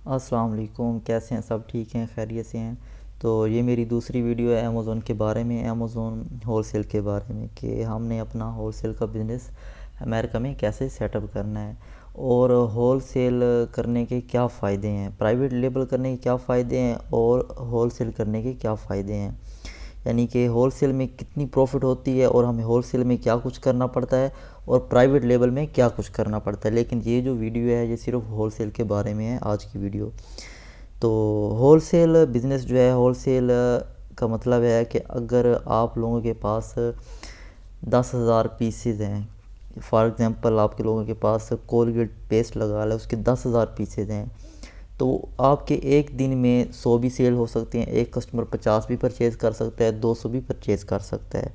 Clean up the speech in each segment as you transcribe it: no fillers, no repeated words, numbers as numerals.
अस्सलाम वालेकुम। कैसे हैं? सब ठीक हैं, खैरियत से हैं। तो ये मेरी दूसरी वीडियो है अमेज़ोन के बारे में, अमेज़ोन होलसेल के बारे में कि हमने अपना होलसेल का बिज़नेस अमेरिका में कैसे सेटअप करना है और होलसेल करने के क्या फ़ायदे हैं, प्राइवेट लेबल करने के क्या फ़ायदे हैं और होलसेल करने के क्या फ़ायदे हैं। यानी कि होलसेल में कितनी प्रॉफिट होती है और हमें होलसेल में क्या कुछ करना पड़ता है और प्राइवेट लेवल में क्या कुछ करना पड़ता है। लेकिन ये जो वीडियो है ये सिर्फ होलसेल के बारे में है आज की वीडियो। तो होलसेल बिज़नेस जो है, होलसेल का मतलब है कि अगर आप लोगों के पास 10,000 पीसेज हैं, फॉर एग्ज़ाम्पल आपके लोगों के पास कोलगेट पेस्ट लगा लें, उसके 10,000 पीसेज हैं, तो आपके एक दिन में 100 भी सेल हो सकते हैं। एक कस्टमर 50 भी परचेज़ कर सकता है, 200 भी परचेज़ कर सकता है।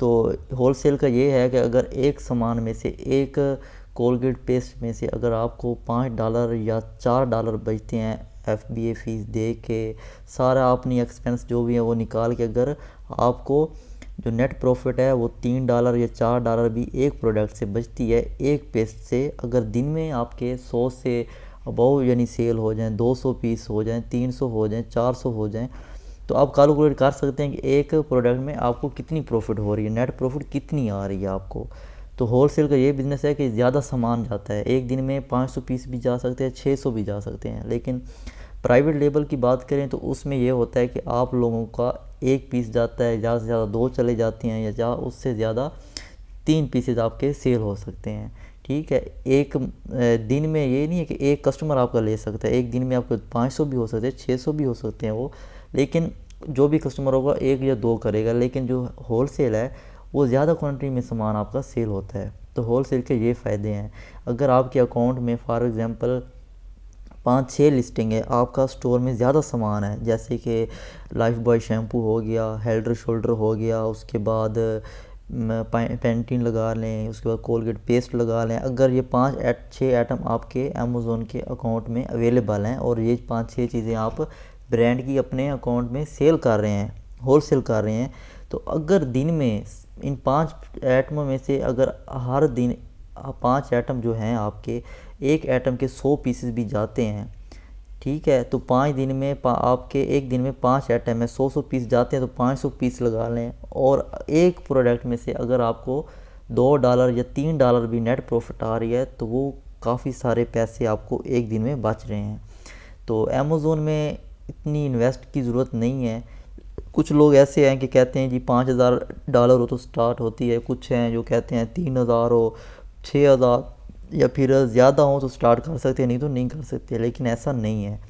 तो होलसेल का ये है कि अगर एक सामान में से, एक कोलगेट पेस्ट में से अगर आपको $5 या $4 बचते हैं, FBA फ़ीस दे के सारा अपनी एक्सपेंस जो भी है वो निकाल के, अगर आपको जो नेट प्रॉफिट है वो $3 या $4 भी एक प्रोडक्ट से बचती है, एक पेस्ट से, अगर दिन में आपके 100 से अबव यानी सेल हो जाएं, 200 पीस हो जाएं, 300 हो जाएं, 400 हो जाएं, तो आप कैलकुलेट कर सकते हैं कि एक प्रोडक्ट में आपको कितनी प्रॉफिट हो रही है, नेट प्रॉफिट कितनी आ रही है आपको। तो होलसेल का ये बिज़नेस है कि ज़्यादा सामान जाता है, एक दिन में 500 पीस भी जा सकते हैं, 600 भी जा सकते हैं। लेकिन प्राइवेट लेबल की बात करें तो उसमें ये होता है कि आप लोगों का एक पीस जाता है, ज़्यादा से ज़्यादा दो चले जाती हैं, या उससे ज़्यादा 3 पीसेज आपके सेल हो सकते हैं। ठीक है, एक दिन में ये नहीं है कि एक कस्टमर आपका ले सकता है, एक दिन में आपको 500 भी हो सकते हैं, 600 भी हो सकते हैं वो। लेकिन जो भी कस्टमर होगा एक या दो करेगा। लेकिन जो होलसेल है वो ज़्यादा क्वांटिटी में सामान आपका सेल होता है। तो होलसेल के ये फ़ायदे हैं। अगर आपके अकाउंट में फॉर एग्ज़ाम्पल 5-6 लिस्टिंग है, आपका स्टोर में ज़्यादा सामान है, जैसे कि लाइफ बॉय शैम्पू हो गया, हेल्ड एंड शोल्डर हो गया, उसके बाद पेंटीन लगा लें, उसके बाद कोलगेट पेस्ट लगा लें। अगर ये 5-6 आइटम आपके अमेज़ोन के अकाउंट में अवेलेबल हैं और ये 5-6 चीज़ें आप ब्रांड की अपने अकाउंट में सेल कर रहे हैं, होलसेल कर रहे हैं, तो अगर दिन में इन 5 आइटमों में से अगर हर दिन 5 आइटम जो हैं आपके, एक आइटम के 100 पीसेस भी जाते हैं, ठीक है, तो 5 दिन में आपके एक दिन में 5 आइटम है, 100 पीस जाते हैं, तो 500 पीस लगा लें। और एक प्रोडक्ट में से अगर आपको $2 या $3 भी नेट प्रॉफिट आ रही है, तो वो काफ़ी सारे पैसे आपको एक दिन में बच रहे हैं। तो अमेज़ोन में इतनी इन्वेस्ट की ज़रूरत नहीं है। कुछ लोग ऐसे हैं कि कहते हैं जी $5,000 हो तो स्टार्ट होती है, कुछ हैं जो कहते हैं 3,000 हो, 6,000 या फिर ज़्यादा हो तो स्टार्ट कर सकते हैं, नहीं तो नहीं कर सकते। लेकिन ऐसा नहीं है,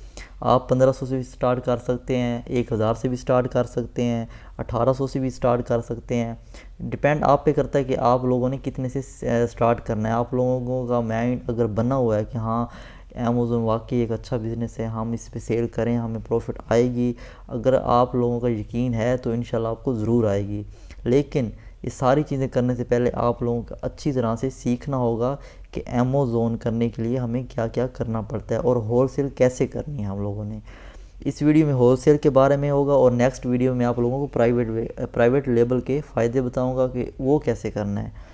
आप 1500 से भी स्टार्ट कर सकते हैं, 1,000 से भी स्टार्ट कर सकते हैं, 1800 से भी स्टार्ट कर सकते हैं। डिपेंड आप पे करता है कि आप लोगों ने कितने से स्टार्ट करना है। आप लोगों का माइंड अगर बना हुआ है कि हाँ अमेज़ोन वाकई एक अच्छा बिज़नेस है, हम इस पे सेल करें, हमें प्रॉफिट आएगी, अगर आप लोगों का यकीन है तो इंशाल्लाह आपको ज़रूर आएगी। लेकिन ये सारी चीज़ें करने से पहले आप लोगों को अच्छी तरह से सीखना होगा कि अमेज़ोन करने के लिए हमें क्या क्या करना पड़ता है और होलसेल कैसे करनी है हम लोगों ने। इस वीडियो में होलसेल के बारे में होगा और नेक्स्ट वीडियो में आप लोगों को प्राइवेट लेबल के फ़ायदे बताऊंगा कि वो कैसे करना है।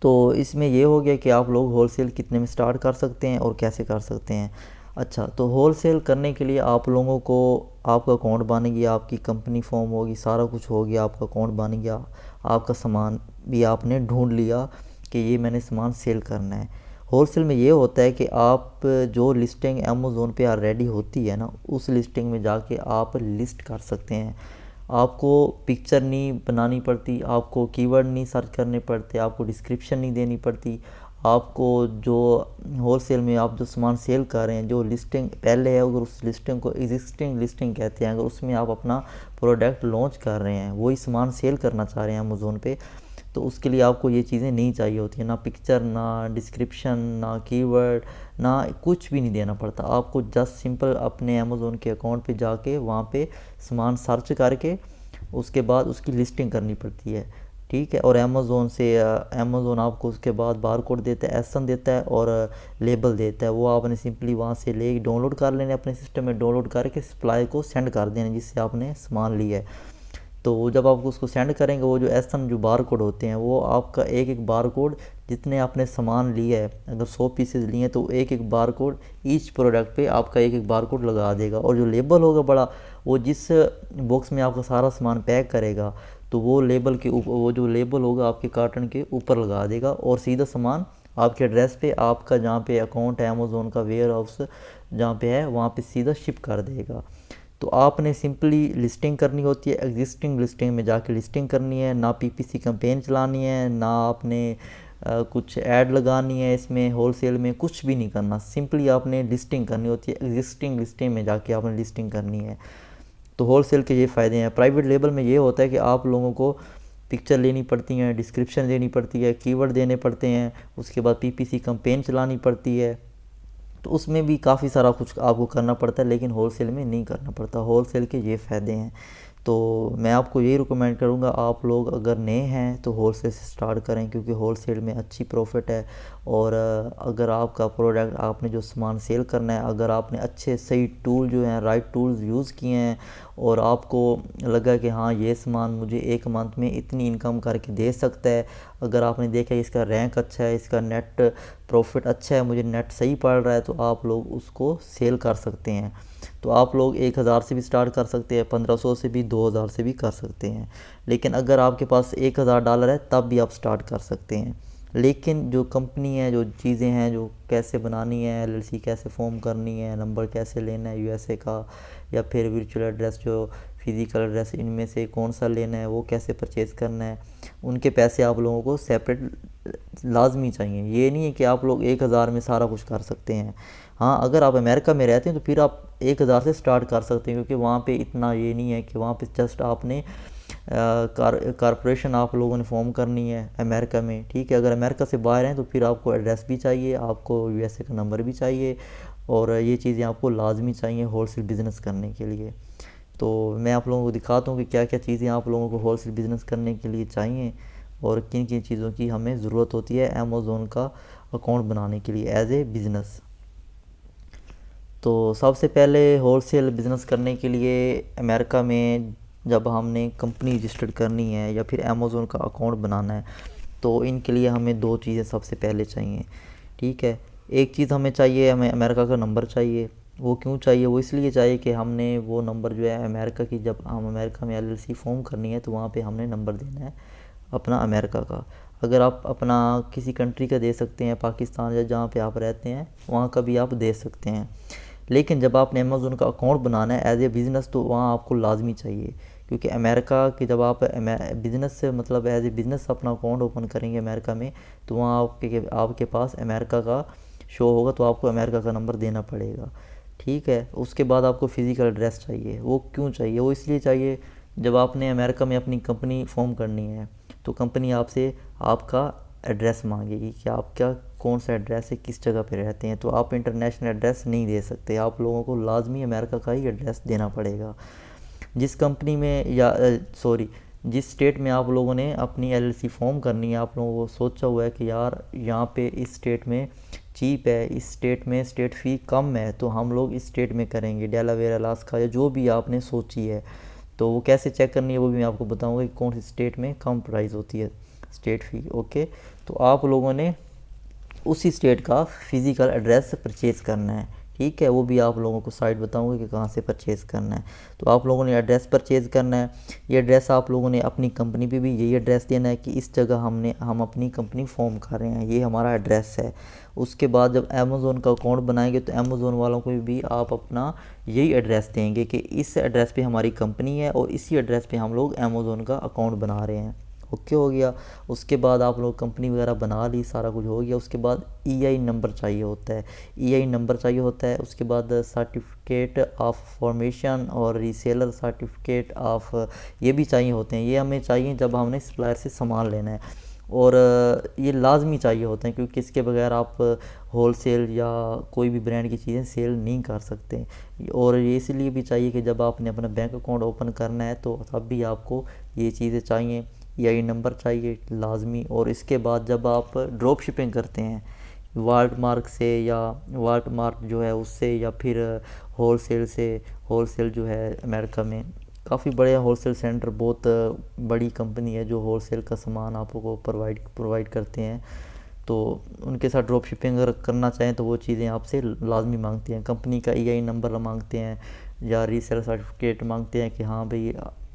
तो इसमें ये हो गया कि आप लोग होलसेल कितने में स्टार्ट कर सकते हैं और कैसे कर सकते हैं। अच्छा, तो होलसेल करने के लिए आप लोगों को, आपका अकाउंट बन गया, आपकी कंपनी फॉर्म होगी, सारा कुछ हो गया, आपका अकाउंट बन गया, आपका सामान भी आपने ढूंढ लिया कि ये मैंने सामान सेल करना है। होलसेल में ये होता है कि आप जो लिस्टिंग अमेज़ोन पे ऑलरेडी होती है ना, उस लिस्टिंग में जाके आप लिस्ट कर सकते हैं। आपको पिक्चर नहीं बनानी पड़ती, आपको कीवर्ड नहीं सर्च करने पड़ते, आपको डिस्क्रिप्शन नहीं देनी पड़ती। आपको जो होलसेल में आप जो सामान सेल कर रहे हैं, जो लिस्टिंग पहले है, अगर उस लिस्टिंग को एग्जिस्टिंग लिस्टिंग कहते हैं, अगर उसमें आप अपना प्रोडक्ट लॉन्च कर रहे हैं, वही सामान सेल करना चाह रहे हैं अमेज़ोन पे, तो उसके लिए आपको ये चीज़ें नहीं चाहिए होती है, ना पिक्चर, ना डिस्क्रिप्शन, ना कीवर्ड, ना कुछ भी नहीं देना पड़ता। आपको जस्ट सिंपल अपने अमेज़ोन के अकाउंट पे जाके वहाँ पे सामान सर्च करके उसके बाद उसकी लिस्टिंग करनी पड़ती है। ठीक है, और अमेज़ोन आपको उसके बाद बारकोड देता है, एसएन देता है और लेबल देता है। वो आपने सिंपली वहाँ से ले डाउनलोड कर लेने, अपने सिस्टम में डाउनलोड करके सप्लाई को सेंड कर देना जिससे आपने सामान लिया है। तो जब आप उसको सेंड करेंगे, वो जो एसन जो बार कोड होते हैं, वो आपका एक एक बार कोड जितने आपने सामान लिया है, अगर 100 पीसेज लिए हैं तो एक एक बार कोड ईच प्रोडक्ट पे आपका एक एक बार कोड लगा देगा। और जो लेबल होगा बड़ा, वो जिस बॉक्स में आपका सारा सामान पैक करेगा, तो वो लेबल के ऊपर, वो जो लेबल होगा आपके कार्टन के ऊपर लगा देगा और सीधा सामान आपके एड्रेस पे, आपका जहाँ पे अकाउंट है अमेज़ोन का वेयर हाउस जहाँ पे है, वहाँ पे सीधा शिप कर देगा। तो आपने सिंपली लिस्टिंग करनी होती है, एग्जिस्टिंग लिस्टिंग में जाके लिस्टिंग करनी है, ना पीपीसी कैंपेन चलानी है, ना आपने कुछ ऐड लगानी है इसमें, होलसेल में कुछ भी नहीं करना, सिंपली आपने लिस्टिंग करनी होती है, एग्जिस्टिंग लिस्टिंग में जाके आपने लिस्टिंग करनी है। तो होलसेल के ये फ़ायदे हैं। प्राइवेट लेबल में ये होता है कि आप लोगों को पिक्चर लेनी पड़ती हैं, डिस्क्रिप्शन देनी पड़ती है, कीवर्ड देने पड़ते हैं, उसके बाद पीपीसी कैंपेन चलानी पड़ती है, तो उसमें भी काफ़ी सारा कुछ आपको करना पड़ता है, लेकिन होलसेल में नहीं करना पड़ता। होलसेल के ये फ़ायदे हैं। तो मैं आपको यही रिकमेंड करूँगा, आप लोग अगर नए हैं तो होलसेल से स्टार्ट करें, क्योंकि होलसेल में अच्छी प्रॉफिट है। और अगर आपका प्रोडक्ट, आपने जो सामान सेल करना है, अगर आपने अच्छे सही टूल जो हैं, राइट टूल्स यूज़ किए हैं, और आपको लगा कि हाँ ये सामान मुझे एक मंथ में इतनी इनकम करके दे सकता है, अगर आपने देखा इसका रैंक अच्छा है, इसका नेट प्रॉफिट अच्छा है, मुझे नेट सही पड़ रहा है, तो आप लोग उसको सेल कर सकते हैं। तो आप लोग 1000 से भी स्टार्ट कर सकते हैं, 1500 से भी, 2000 से भी कर सकते हैं। लेकिन अगर आपके पास $1000 है तब भी आप स्टार्ट कर सकते हैं। लेकिन जो कंपनी है, जो चीज़ें हैं, जो कैसे बनानी है, एलएलसी कैसे फॉर्म करनी है, नंबर कैसे लेना है यूएसए का, या फिर वर्चुअल एड्रेस जो फिज़िकल एड्रेस, इनमें से कौन सा लेना है, वो कैसे परचेज़ करना है, उनके पैसे आप लोगों को सेपरेट लाजमी चाहिए। ये नहीं है कि आप लोग 1000 में सारा कुछ कर सकते हैं। हाँ, अगर आप अमेरिका में रहते हैं तो फिर आप 1000 से स्टार्ट कर सकते हैं, क्योंकि वहाँ पे इतना ये नहीं है कि वहाँ पे जस्ट आपने कारपोरेशन आप लोगों ने फॉर्म करनी है अमेरिका में, ठीक है। अगर अमेरिका से बाहर हैं तो फिर आपको एड्रेस भी चाहिए, आपको यूएसए का नंबर भी चाहिए, और ये चीज़ें आपको लाजमी चाहिए होलसेल बिज़नेस करने के लिए। तो मैं आप लोगों को दिखाता हूँ कि क्या क्या चीज़ें आप लोगों को होलसेल बिज़नेस करने के लिए चाहिए, और किन किन चीज़ों की हमें ज़रूरत होती है अमेज़ोन का अकाउंट बनाने के लिए एज ए बिज़नेस। तो सबसे पहले होलसेल बिज़नेस करने के लिए अमेरिका में जब हमने कंपनी रजिस्टर्ड करनी है या फिर अमेज़ोन का अकाउंट बनाना है, तो इनके लिए हमें दो चीज़ें सबसे पहले चाहिए, ठीक है। एक चीज़ हमें चाहिए, हमें अमेरिका का नंबर चाहिए। वो क्यों चाहिए? वो इसलिए चाहिए कि हमने वो नंबर जो है अमेरिका की, जब हम अमेरिका में एलएलसी फॉर्म करनी है तो वहाँ पे हमने नंबर देना है अपना अमेरिका का। अगर आप अपना किसी कंट्री का दे सकते हैं, पाकिस्तान या जहाँ पे आप रहते हैं वहाँ का भी आप दे सकते हैं, लेकिन जब आपने अमेज़ोन का अकाउंट बनाना है एज ए बिज़नेस, तो वहाँ आपको लाजमी चाहिए, क्योंकि अमेरिका की जब आप बिज़नेस से मतलब एज ए बिज़नेस अपना अकाउंट ओपन करेंगे अमेरिका में, तो वहाँ आपके पास अमेरिका का शो होगा, तो आपको अमेरिका का नंबर देना पड़ेगा, ठीक है। उसके बाद आपको फ़िज़िकल एड्रेस चाहिए। वो क्यों चाहिए? वो इसलिए चाहिए, जब आपने अमेरिका में अपनी कंपनी फॉर्म करनी है तो कंपनी आपसे आपका एड्रेस मांगेगी कि आपका कौन सा एड्रेस है, किस जगह पे रहते हैं। तो आप इंटरनेशनल एड्रेस नहीं दे सकते, आप लोगों को लाजमी अमेरिका का ही एड्रेस देना पड़ेगा। जिस कंपनी में या सॉरी जिस स्टेट में आप लोगों ने अपनी एलएलसी फॉर्म करनी है, आप लोगों को सोचा हुआ है कि यार यहाँ पे इस स्टेट में चीप है, इस स्टेट में स्टेट फ़ी कम है, तो हम लोग इस स्टेट में करेंगे, डेलावेयर, अलास्का या जो भी आपने सोची है। तो वो कैसे चेक करनी है वो भी मैं आपको बताऊंगा कि कौन सी स्टेट में कम प्राइस होती है स्टेट फ़ी, ओके। तो आप लोगों ने उसी स्टेट का फ़िज़िकल एड्रेस परचेज़ करना है, ठीक है। वो भी आप लोगों को साइट बताऊंगा कि कहाँ से परचेज़ करना है। तो आप लोगों ने एड्रेस परचेज़ करना है। ये एड्रेस आप लोगों ने अपनी कंपनी पे भी यही एड्रेस देना है कि इस जगह हम अपनी कंपनी फॉर्म कर रहे हैं, ये हमारा एड्रेस है। उसके बाद जब अमेज़ोन का अकाउंट बनाएंगे तो अमेज़ोन वालों को भी आप अपना यही एड्रेस देंगे कि इस एड्रेस पे हमारी कंपनी है और इसी एड्रेस पे हम लोग अमेज़ोन का अकाउंट बना रहे हैं, ओके हो गया। उसके बाद आप लोग कंपनी वगैरह बना ली, सारा कुछ हो गया। उसके बाद ईआई नंबर चाहिए होता है, ईआई नंबर चाहिए होता है। उसके बाद सर्टिफिकेट ऑफ फॉर्मेशन और रीसेलर सर्टिफिकेट ऑफ, ये भी चाहिए होते हैं। ये हमें चाहिए जब हमने सप्लायर से सामान लेना है, और ये लाजमी चाहिए होते हैं, क्योंकि इसके बगैर आप होलसेल या कोई भी ब्रांड की चीज़ें सेल नहीं कर सकते। और ये इसलिए भी चाहिए कि जब आपने अपना बैंक अकाउंट ओपन करना है तो तब भी आपको ये चीज़ें चाहिए, यही नंबर चाहिए लाजमी। और इसके बाद जब आप ड्रॉप शिपिंग करते हैं वालमार्ट से, या वालमार्ट जो है उससे, या फिर होलसेल से, होलसेल जो है अमेरिका में काफ़ी बड़े होलसेल सेंटर, बहुत बड़ी कंपनी है जो होलसेल का सामान आपको प्रोवाइड करते हैं। तो उनके साथ ड्रॉप शिपिंग अगर करना चाहें तो वो चीज़ें आपसे लाजमी मांगती हैं। कंपनी का EIN नंबर मांगते हैं या रीसेलर सर्टिफिकेट मांगते हैं कि हाँ भाई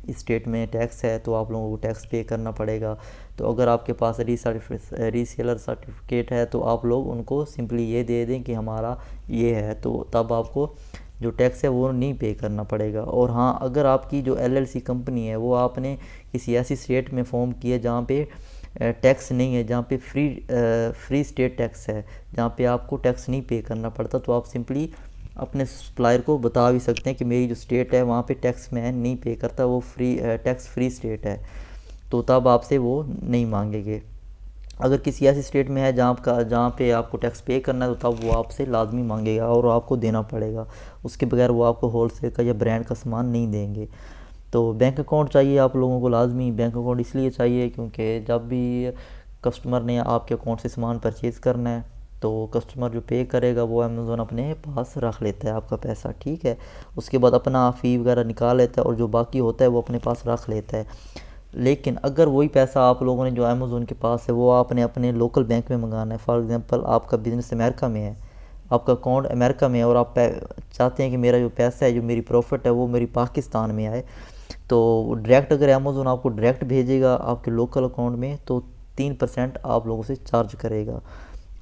इस स्टेट में टैक्स है तो आप लोगों को टैक्स पे करना पड़ेगा। तो अगर आपके पास रीसेलर सर्टिफिकेट है तो आप लोग उनको सिंपली ये दे दें कि हमारा ये है, तो तब आपको जो टैक्स है वो नहीं पे करना पड़ेगा। और हाँ, अगर आपकी जो LLC कंपनी है वो आपने किसी ऐसी स्टेट में फॉर्म की है जहाँ पे टैक्स नहीं है, जहाँ पे फ्री स्टेट टैक्स है, जहाँ पे आपको टैक्स नहीं पे करना पड़ता, तो आप सिंपली अपने सप्लायर को बता भी सकते हैं कि मेरी जो स्टेट है वहाँ पे टैक्स मैं नहीं पे करता, वो टैक्स फ्री स्टेट है, तो तब आपसे वो नहीं मांगेंगे। अगर किसी ऐसी स्टेट में है जहाँ पे आपको टैक्स पे करना है तो तब वो आपसे लाजमी मांगेगा और आपको देना पड़ेगा। उसके बगैर वो आपको होलसेल का या ब्रांड का सामान नहीं देंगे। तो बैंक अकाउंट चाहिए आप लोगों को लाजमी। बैंक अकाउंट इसलिए चाहिए क्योंकि जब भी कस्टमर ने आपके अकाउंट से सामान परचेज़ करना है तो कस्टमर जो पे करेगा वो अमेज़ोन अपने पास रख लेता है आपका पैसा, ठीक है। उसके बाद अपना फ़ी वगैरह निकाल लेता है और जो बाकी होता है वो अपने पास रख लेता है। लेकिन अगर वही पैसा आप लोगों ने जो अमेज़ोन के पास है वो आपने अपने लोकल बैंक में मंगाना है, फॉर एग्ज़ाम्पल आपका बिज़नेस अमेरिका में है, आपका अकाउंट अमेरिका में है और आप चाहते हैं कि मेरा जो पैसा है, जो मेरी प्रॉफिट है वो मेरी पाकिस्तान में आए, तो डायरेक्ट अगर अमेज़ोन आपको डायरेक्ट भेजेगा आपके लोकल अकाउंट में तो 3% आप लोगों से चार्ज करेगा।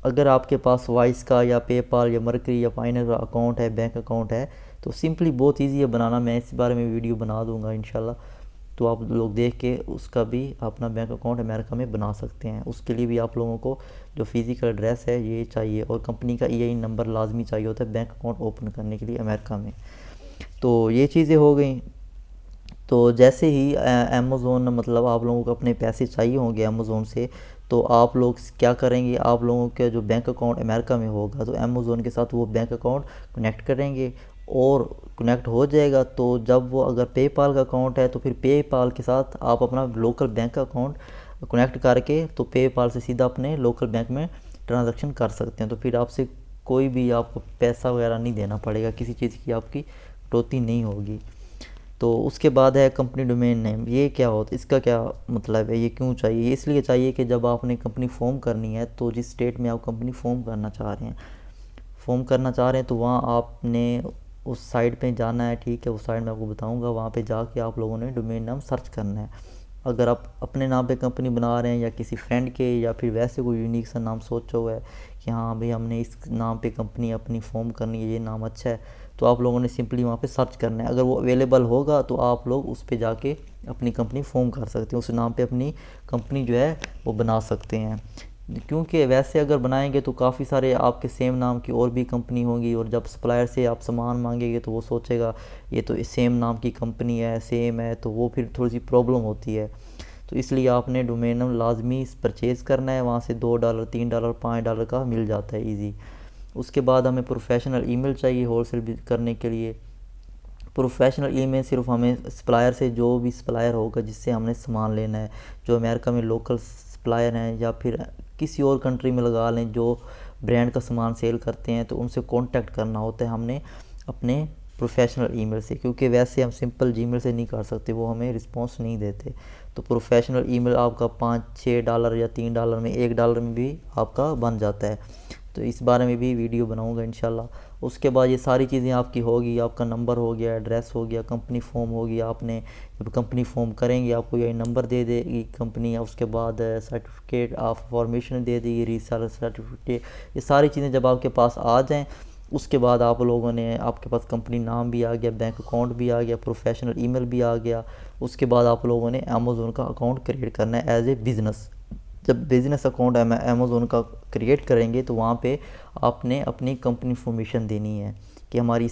अगर आपके पास वाइस का या पेपाल या मर्करी या पाइनर का अकाउंट है, बैंक अकाउंट है, तो सिंपली बहुत ईजी है बनाना। मैं इस बारे में वीडियो बना दूंगा इंशाल्लाह, तो आप लोग देख के उसका भी अपना बैंक अकाउंट अमेरिका में बना सकते हैं। उसके लिए भी आप लोगों को जो फिज़िकल एड्रेस है ये चाहिए और कंपनी का EIN नंबर लाजमी चाहिए होता है बैंक अकाउंट ओपन करने के लिए अमेरिका में। तो ये चीज़ें हो गई। तो जैसे ही अमेज़ोन मतलब आप लोगों को अपने पैसे चाहिए होंगे अमेज़ोन से, तो आप लोग क्या करेंगे, आप लोगों का जो बैंक अकाउंट अमेरिका में होगा तो अमेज़ोन के साथ वो बैंक अकाउंट कनेक्ट करेंगे और कनेक्ट हो जाएगा। तो जब वो अगर पेपाल का अकाउंट है तो फिर पेपाल के साथ आप अपना लोकल बैंक अकाउंट कनेक्ट करके तो पेपाल से सीधा अपने लोकल बैंक में ट्रांजैक्शन कर सकते हैं। तो फिर आपसे कोई भी आपको पैसा वगैरह नहीं देना पड़ेगा, किसी चीज़ की आपकी कटौती नहीं होगी। तो उसके बाद है कंपनी डोमेन नेम। ये क्या होता है, इसका क्या मतलब है, ये क्यों चाहिए? ये इसलिए चाहिए कि जब आपने कंपनी फॉर्म करनी है तो जिस स्टेट में आप कंपनी फॉर्म करना चाह रहे हैं तो वहाँ आपने उस साइट पे जाना है, ठीक है। उस साइट में आपको बताऊंगा, वहाँ पे जाके आप लोगों ने डोमेन नाम सर्च करना है। अगर आप अपने नाम पे कंपनी बना रहे हैं या किसी फ्रेंड के या फिर वैसे कोई यूनिक सा नाम सोचा हुआ है कि हाँ भाई हमने इस नाम पे कंपनी अपनी फॉर्म करनी है, ये नाम अच्छा है, तो आप लोगों ने सिंपली वहाँ पे सर्च करना है। अगर वो अवेलेबल होगा तो आप लोग उस पे जाके अपनी कंपनी फॉर्म कर सकते हैं, उस नाम पे अपनी कंपनी जो है वो बना सकते हैं। क्योंकि वैसे अगर बनाएंगे तो काफ़ी सारे आपके सेम नाम की और भी कंपनी होंगी और जब सप्लायर से आप सामान मांगेंगे तो वो सोचेगा ये तो सेम नाम की कंपनी है, सेम है, तो वो फिर थोड़ी सी प्रॉब्लम होती है। तो इसलिए आपने डोमेन नाम लाजमी परचेज़ करना है, वहाँ से $2 $3 $5 का मिल जाता है ईजी। उसके बाद हमें प्रोफेशनल ईमेल चाहिए होलसेल करने के लिए। प्रोफेशनल ईमेल सिर्फ हमें सप्लायर से, जो भी सप्लायर होगा जिससे हमने सामान लेना है, जो अमेरिका में लोकल सप्लायर हैं या फिर किसी और कंट्री में लगा लें जो ब्रांड का सामान सेल करते हैं, तो उनसे कांटेक्ट करना होता है हमने अपने प्रोफेशनल ईमेल से, क्योंकि वैसे हम सिंपल जीमेल से नहीं कर सकते, वो हमें रिस्पांस नहीं देते। तो प्रोफेशनल ईमेल आपका $5-6 या $3 में, $1 में भी आपका बन जाता है। तो इस बारे में भी वीडियो बनाऊंगा इंशाल्लाह। उसके बाद ये सारी चीज़ें आपकी होगी, आपका नंबर हो गया, एड्रेस हो गया, कंपनी फॉर्म होगी। आपने जब कंपनी फॉर्म करेंगे आपको ये नंबर दे देगी कंपनी, उसके बाद सर्टिफिकेट ऑफ फॉर्मेशन दे देगी, रीसेलर सर्टिफिकेट। ये सारी चीज़ें जब आपके पास आ जाएँ उसके बाद आप लोगों ने, आपके पास कंपनी नाम भी आ गया, बैंक अकाउंट भी आ गया, प्रोफेशनल ईमेल भी आ गया। उसके बाद आप लोगों ने अमेज़ोन का अकाउंट क्रिएट करना है एज ए बिज़नेस। जब बिज़नेस अकाउंट अमेज़ोन का क्रिएट करेंगे तो वहाँ पे आपने अपनी कंपनी इन्फॉर्मेशन देनी है कि हमारी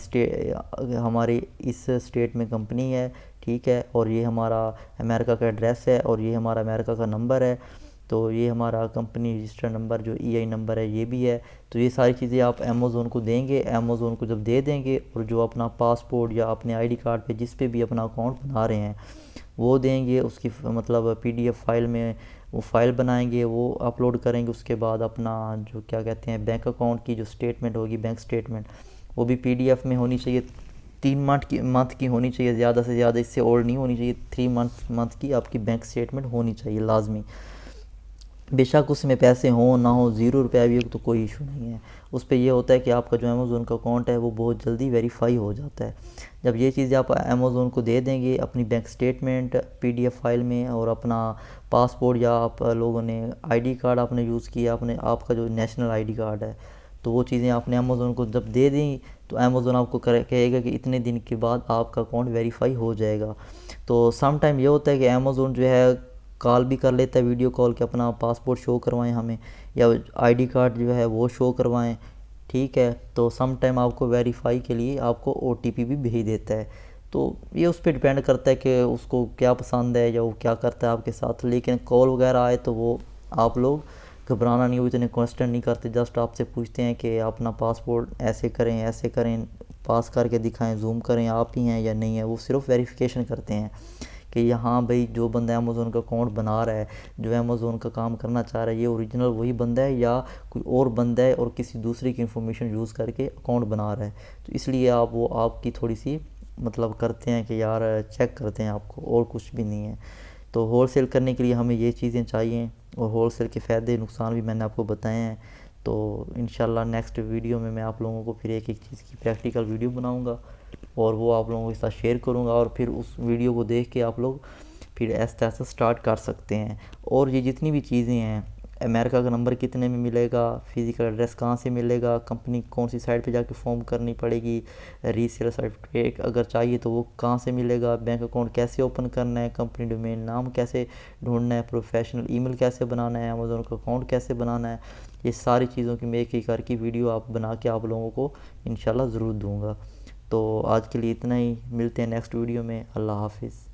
इस स्टेट में कंपनी है, ठीक है, और ये हमारा अमेरिका का एड्रेस है और ये हमारा अमेरिका का नंबर है, तो ये हमारा कंपनी रजिस्टर नंबर जो EI नंबर है ये भी है। तो ये सारी चीज़ें आप अमेज़ोन को देंगे। अमेज़ोन को जब दे देंगे और जो अपना पासपोर्ट या अपने ID कार्ड पे जिस पे भी अपना अकाउंट बना रहे हैं वो देंगे, उसकी मतलब PDF फाइल में वो फाइल बनाएंगे, वो अपलोड करेंगे। उसके बाद अपना जो क्या कहते हैं बैंक अकाउंट की जो स्टेटमेंट होगी, बैंक स्टेटमेंट, वो भी PDF में होनी चाहिए 3 मंथ की होनी चाहिए, ज़्यादा से ज़्यादा इससे और नहीं होनी चाहिए। 3 मंथ की आपकी बैंक स्टेटमेंट होनी चाहिए लाजमी। बेशक उसमें पैसे हों ना हो, 0 रुपया भी हो तो कोई इशू नहीं है। उस पर यह होता है कि आपका जो अमेज़ोन का अकाउंट है वो बहुत जल्दी वेरीफाई हो जाता है। जब ये चीज़ें आप अमेज़ोन को दे देंगे अपनी बैंक स्टेटमेंट PDF फाइल में, और अपना पासपोर्ट या आप लोगों ने ID कार्ड आपने यूज़ किया, अपने आपका जो नेशनल ID कार्ड है, तो वो चीज़ें आपने अमेज़ोन को जब दे दी तो अमेज़ोन आपको कहेगा कि इतने दिन के बाद आपका अकाउंट वेरीफाई हो जाएगा। तो सम टाइम ये होता है कि अमेज़ोन जो है कॉल भी कर लेता है, वीडियो कॉल के अपना पासपोर्ट शो करवाएं हमें, या ID कार्ड जो है वो शो करवाएं, ठीक है। तो सम टाइम आपको वेरीफाई के लिए आपको OTP भी भेज देता है। तो ये उस पर डिपेंड करता है कि उसको क्या पसंद है या वो क्या करता है आपके साथ। लेकिन कॉल वगैरह आए तो वो आप लोग घबराना नहीं, वो इतने क्वेश्चन नहीं करते, जस्ट आपसे पूछते हैं कि अपना पासपोर्ट ऐसे करें, पास करके दिखाएं, जूम करें आप ही हैं या नहीं है। वो सिर्फ वेरिफिकेशन करते हैं कि यहाँ भाई जो बंदा अमेज़ोन का अकाउंट बना रहा है, जो अमेज़ोन का काम करना चाह रहा है, ये ओरिजिनल वही बंदा है या कोई और बंदा है और किसी दूसरे की इन्फॉर्मेशन यूज़ करके अकाउंट बना रहा है। तो इसलिए वो आपकी थोड़ी सी मतलब करते हैं कि यार चेक करते हैं आपको, और कुछ भी नहीं है। तो होलसेल करने के लिए हमें ये चीज़ें चाहिए, और होलसेल के फ़ायदे नुकसान भी मैंने आपको बताए हैं। तो इंशाल्लाह नेक्स्ट वीडियो में मैं आप लोगों को फिर एक एक चीज़ की प्रैक्टिकल वीडियो बनाऊंगा, और वो आप लोगों के साथ शेयर करूंगा, और फिर उस वीडियो को देख के आप लोग फिर ऐसा ऐसा स्टार्ट कर सकते हैं। और ये जितनी भी चीज़ें हैं, अमेरिका का नंबर कितने में मिलेगा, फिज़िकल एड्रेस कहाँ से मिलेगा, कंपनी कौन सी साइट पे जाके फॉर्म करनी पड़ेगी, रीसेलर सर्टिफिकेट अगर चाहिए तो वो कहाँ से मिलेगा, बैंक अकाउंट कैसे ओपन करना है, कंपनी डोमेन नाम कैसे ढूंढना है, प्रोफेशनल ईमेल कैसे बनाना है, अमेज़ोन का अकाउंट कैसे बनाना है, ये सारी चीज़ों की मैं एक एक करके वीडियो आप बना के आप लोगों को इंशाल्लाह ज़रूर दूँगा। तो आज के लिए इतना ही, मिलते हैं नेक्स्ट वीडियो में। अल्लाह हाफिज़।